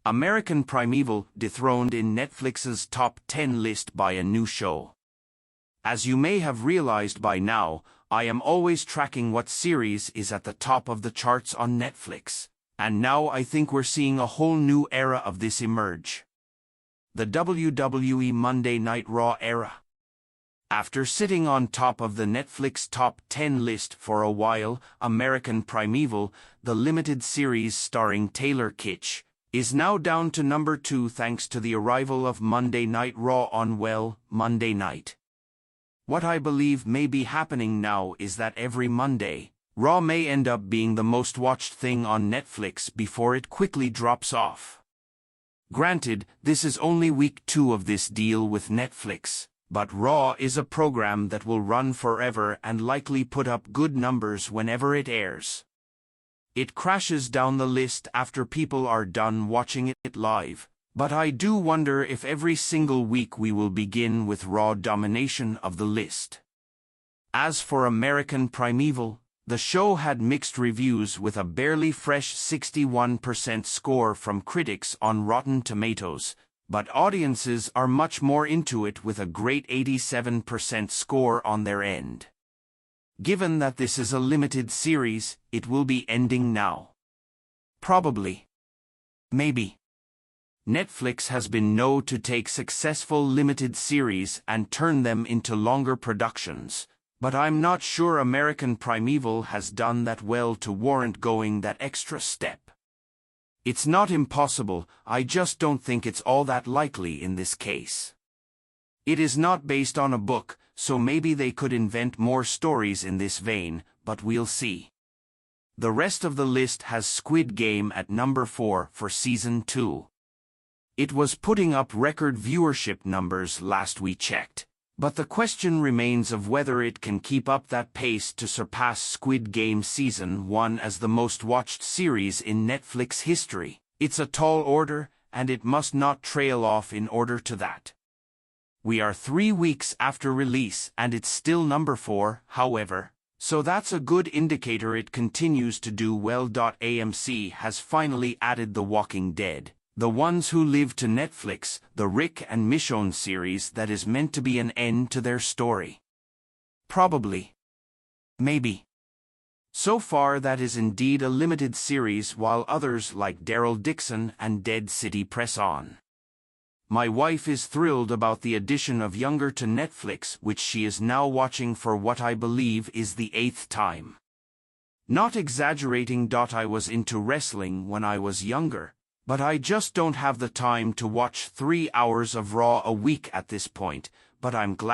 American Primeval dethroned in Netflix's top 10 list by a new show. As you may have realized by now, I am always tracking what series is at the top of the charts on Netflix, and now I think we're seeing a whole new era of this emerge. The WWE Monday Night RAW era. After sitting on top of the Netflix top 10 list for a while, American Primeval, the limited series starring Taylor Kitsch, is now down to number 2 thanks to the arrival of Monday Night RAW on, well, Monday night. What I believe may be happening now is that every Monday, RAW may end up being the most watched thing on Netflix before it quickly drops off. Granted, this is only week 2 of this deal with Netflix, but RAW is a program that will run forever and likely put up good numbers whenever it airs. It crashes down the list after people are done watching it live, but I do wonder if every single week we will begin with RAW domination of the list. As for American Primeval, the show had mixed reviews with a barely fresh 61% score from critics on Rotten Tomatoes, but audiences are much more into it with a great 87% score on their end. Given that this is a limited series, it will be ending now. Probably. Maybe. Netflix has been known to take successful limited series and turn them into longer productions, but I'm not sure American Primeval has done that well to warrant going that extra step. It's not impossible, I just don't think it's all that likely in this case. It is not based on a book, so maybe they could invent more stories in this vein, but we'll see. The rest of the list has Squid Game at number 4 for Season 2. It was putting up record viewership numbers last we checked, but the question remains of whether it can keep up that pace to surpass Squid Game Season 1 as the most watched series in Netflix history. It's a tall order, and it must not trail off in order to that. We are 3 weeks after release and it's still number 4, however, so that's a good indicator it continues to do well. AMC has finally added The Walking Dead, The Ones Who Live to Netflix, the Rick and Michonne series that is meant to be an end to their story. Probably. Maybe. So far that is indeed a limited series, while others like Daryl Dixon and Dead City press on. My wife is thrilled about the addition of Younger to Netflix, which she is now watching for what I believe is the 8th time. Not exaggerating. I was into wrestling when I was younger, but I just don't have the time to watch 3 hours of RAW a week at this point, but I'm glad